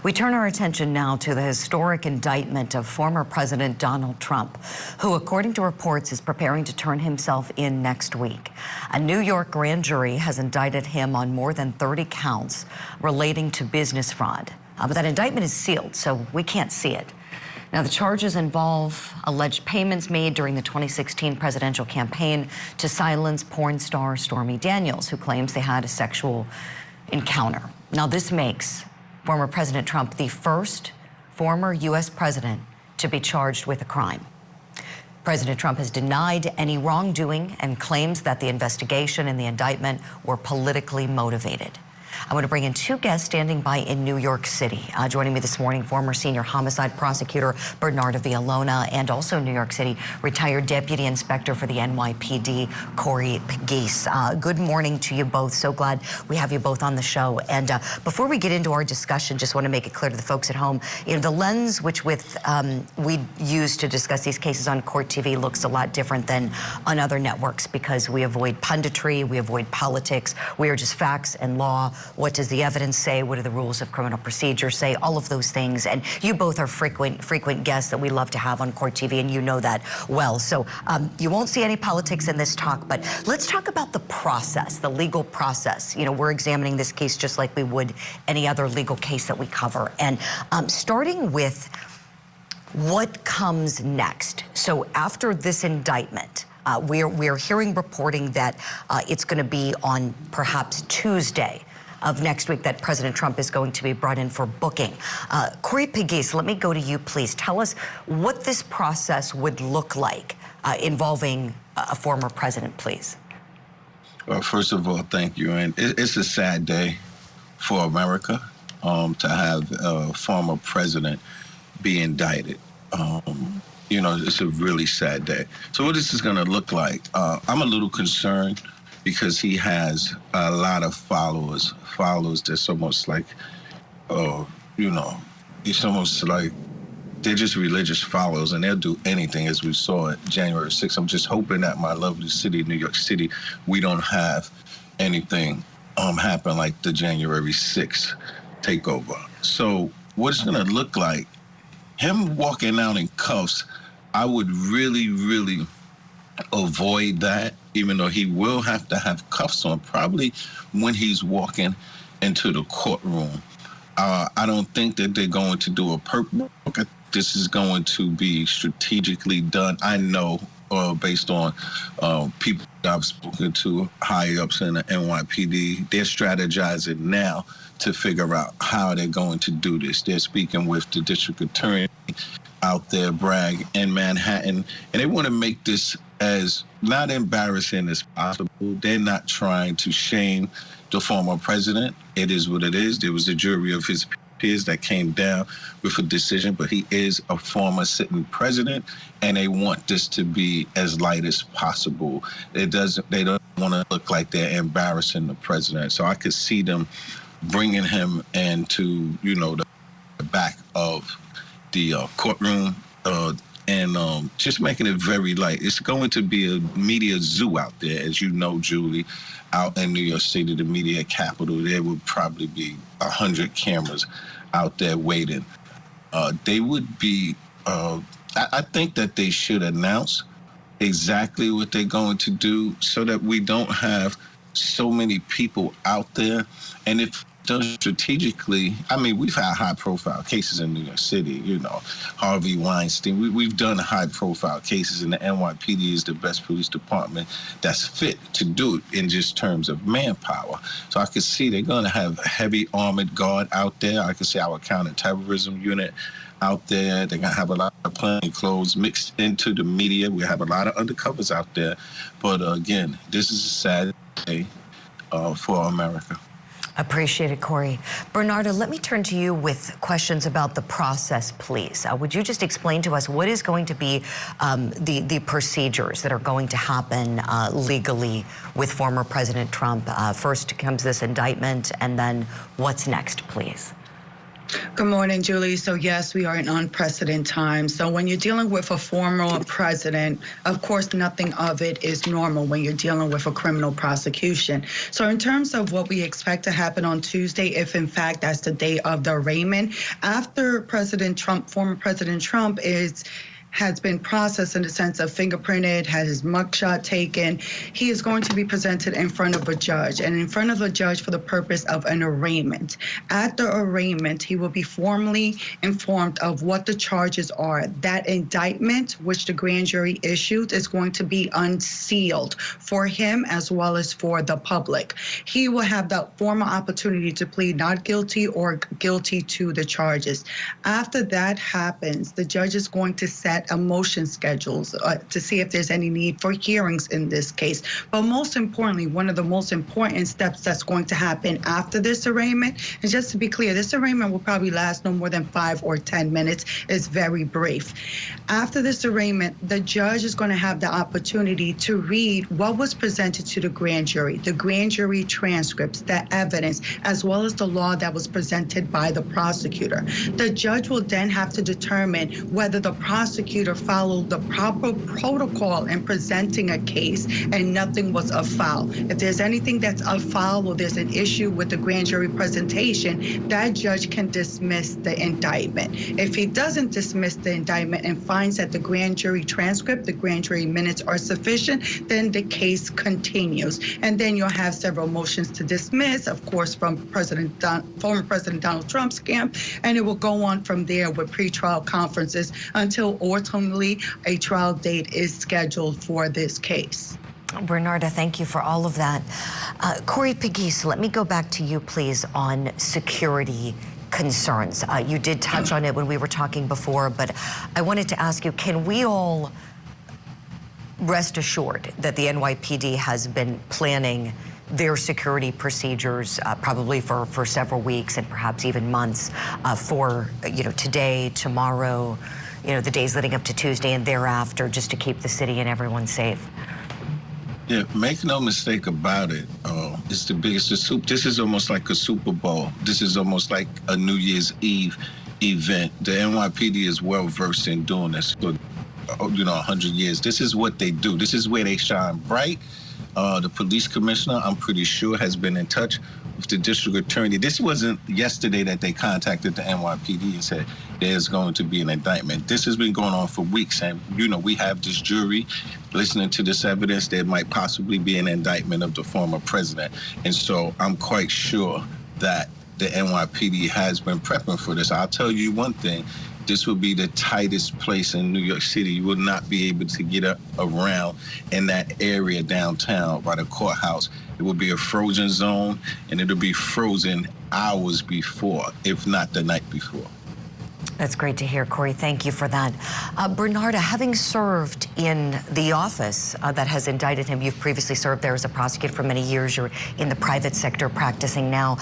We turn our attention now to the historic indictment of former President Donald Trump, who, according to reports, is preparing to turn himself in next week. A New York grand jury has indicted him on more than 30 counts relating to business fraud. But that indictment is sealed, so we can't see it. Now, the charges involve alleged payments made during the 2016 presidential campaign to silence porn star Stormy Daniels, who claims they had a sexual encounter. Now, this makes former President Trump the first former U.S. president to be charged with a crime. President Trump has denied any wrongdoing and claims that the investigation and the indictment were politically motivated. I want to bring in two guests standing by in New York City. Joining me this morning, former senior homicide prosecutor Bernardo Villalona, and also New York City retired deputy inspector for the NYPD, Corey Pegues. Good morning to you both. So glad we have you both on the show. And before we get into our discussion, just want to make it clear to the folks at home, you know, the lens we use to discuss these cases on Court TV looks a lot different than on other networks because we avoid punditry, we avoid politics. We are just facts and law. What does the evidence say? What do the rules of criminal procedure say? All of those things. And you both are frequent guests that we love to have on Court TV, and you know that well. So you won't see any politics in this talk, but let's talk about the process, the legal process. You know, we're examining this case just like we would any other legal case that we cover. And starting with what comes next. So after this indictment, we're hearing reporting that it's going to be on perhaps Tuesday of next week that President Trump is going to be brought in for booking. Corey Pegues, let me go to you, please. Tell us what this process would look like involving a former president, please. Well, first of all, thank you. And it's a sad day for America to have a former president be indicted. You know, it's a really sad day. So what this is going to look like, I'm a little concerned because he has a lot of followers that's almost like, you know, it's almost like they're just religious followers and they'll do anything, as we saw at January 6th. I'm just hoping that my lovely city, New York City, we don't have anything happen like the January 6th takeover. So what it's gonna look like, him walking out in cuffs, I would really avoid that, even though he will have to have cuffs on, probably when he's walking into the courtroom. I don't think that they're going to do a purpose. This is going to be strategically done. I know, based on people I've spoken to, high-ups in the NYPD, they're strategizing now to figure out how they're going to do this. They're speaking with the district attorney out there, Bragg, in Manhattan, and they want to make this as not embarrassing as possible. They're not trying to shame the former president. It is what it is. There was a jury of his peers that came down with a decision, but he is a former sitting president, and they want this to be as light as possible. They don't want to look like they're embarrassing the president. So I could see them bringing him into, you know, the back of the courtroom, and just making it very light. It's going to be a media zoo out there, as you know, Julie, out in New York City, the media capital. There would probably be 100 cameras out there waiting. They would be, I think that they should announce exactly what they're going to do so that we don't have so many people out there. And if done strategically, I mean, we've had high-profile cases in New York City, you know, Harvey Weinstein. We've done high-profile cases, and the NYPD is the best police department that's fit to do it in just terms of manpower. So I could see they're going to have a heavy armored guard out there. I could see our counterterrorism unit out there. They're going to have a lot of plainclothes mixed into the media. We have a lot of undercovers out there. But again, this is a sad day for America. Appreciate it, Corey. Bernardo, let me turn to you with questions about the process, please. Would you just explain to us what is going to be the procedures that are going to happen legally with former President Trump? First comes this indictment, and then what's next, please? Good morning, Julie. So yes, we are in unprecedented times. So when you're dealing with a former president, of course, nothing of it is normal when you're dealing with a criminal prosecution. So in terms of what we expect to happen on Tuesday, if in fact that's the day of the arraignment, after President Trump, former President Trump has been processed in the sense of fingerprinted, had his mugshot taken, he is going to be presented in front of a judge, and in front of a judge for the purpose of an arraignment. At the arraignment, he will be formally informed of what the charges are. That indictment, which the grand jury issued, is going to be unsealed for him as well as for the public. He will have the formal opportunity to plead not guilty or guilty to the charges. After that happens, the judge is going to set a motion schedules to see if there's any need for hearings in this case. But most importantly, one of the most important steps that's going to happen after this arraignment, and just to be clear, this arraignment will probably last no more than 5 or 10 minutes. It's very brief. After this arraignment, the judge is going to have the opportunity to read what was presented to the grand jury transcripts, the evidence, as well as the law that was presented by the prosecutor. The judge will then have to determine whether the prosecutor followed the proper protocol in presenting a case and nothing was afoul. If there's anything that's afoul or there's an issue with the grand jury presentation, that judge can dismiss the indictment. If he doesn't dismiss the indictment and finds that the grand jury transcript, the grand jury minutes are sufficient, then the case continues. And then you'll have several motions to dismiss, of course, from former President Donald Trump's camp, and it will go on from there with pretrial conferences until ultimately a trial date is scheduled for this case. Bernarda, thank you for all of that. Corey Pegues, let me go back to you, please, on security concerns. You did touch on it when we were talking before, but I wanted to ask you, can we all rest assured that the NYPD has been planning their security procedures probably for several weeks and perhaps even months for, today, tomorrow, the days leading up to Tuesday and thereafter, just to keep the city and everyone safe? Yeah, make no mistake about it. It's the biggest. This is almost like a Super Bowl. This is almost like a New Year's Eve event. The NYPD is well versed in doing this for, 100 years. This is what they do. This is where they shine bright. The police commissioner, I'm pretty sure, has been in touch with the district attorney. This wasn't yesterday that they contacted the NYPD and said there's going to be an indictment. This has been going on for weeks, and we have this jury listening to this evidence. There might possibly be an indictment of the former president, and so I'm quite sure that the NYPD has been prepping for this. I'll tell you one thing. This will be the tightest place in New York City. You will not be able to get around in that area downtown by the courthouse. It will be a frozen zone, and it'll be frozen hours before, if not the night before. That's great to hear, Corey. Thank you for that. Bernarda, having served in the office that has indicted him, you've previously served there as a prosecutor for many years. You're in the private sector practicing now.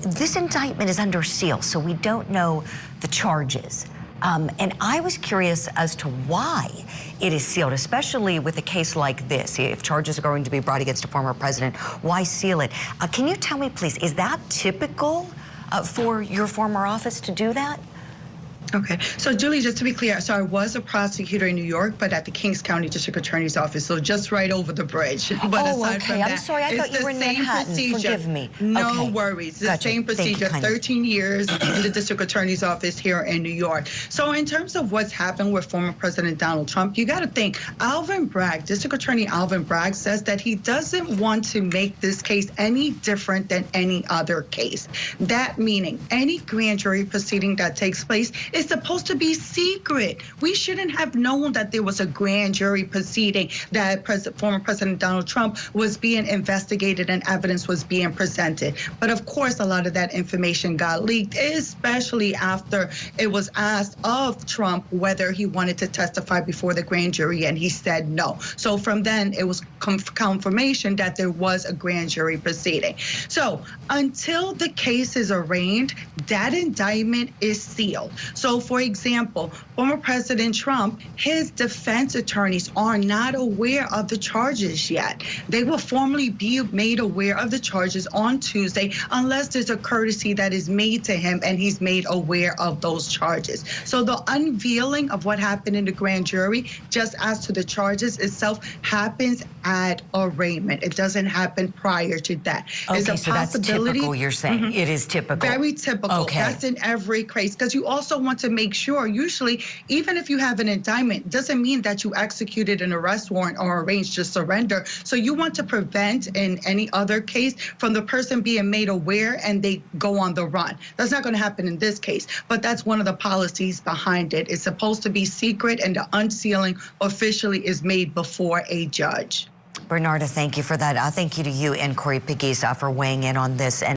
This indictment is under seal, so we don't know the charges. And I was curious as to why it is sealed, especially with a case like this. If charges are going to be brought against a former president, why seal it? Can you tell me, please, is that typical for your former office to do that? Okay, so Julie, just to be clear, so I was a prosecutor in New York, but at the Kings County District Attorney's Office, so just right over the bridge. But aside from that, I'm sorry, I thought you were in Manhattan. Forgive me. No worries. The same procedure, 13 years in the District Attorney's Office here in New York. So in terms of what's happened with former President Donald Trump, you got to think, Alvin Bragg, District Attorney Alvin Bragg says that he doesn't want to make this case any different than any other case. That meaning any grand jury proceeding that takes place is supposed to be secret. We shouldn't have known that there was a grand jury proceeding, that former President Donald Trump was being investigated and evidence was being presented. But of course, a lot of that information got leaked, especially after it was asked of Trump whether he wanted to testify before the grand jury, and he said no. So from then, it was confirmation that there was a grand jury proceeding. So until the case is arraigned, that indictment is sealed. So So, for example, former President Trump, his defense attorneys are not aware of the charges yet. They will formally be made aware of the charges on Tuesday unless there's a courtesy that is made to him and he's made aware of those charges. So the unveiling of what happened in the grand jury, just as to the charges itself, happens at arraignment. It doesn't happen prior to that. Okay, so that's typical, you're saying. It is typical. Very typical. Okay. That's in every case, because you also want to make sure, usually, even if you have an indictment, doesn't mean that you executed an arrest warrant or arranged to surrender. So you want to prevent, in any other case, from the person being made aware and they go on the run. That's not going to happen in this case, but that's one of the policies behind it. It's supposed to be secret, and the unsealing officially is made before a judge. Bernarda, thank you for that. Thank you to you and Corey Pegues for weighing in on this. And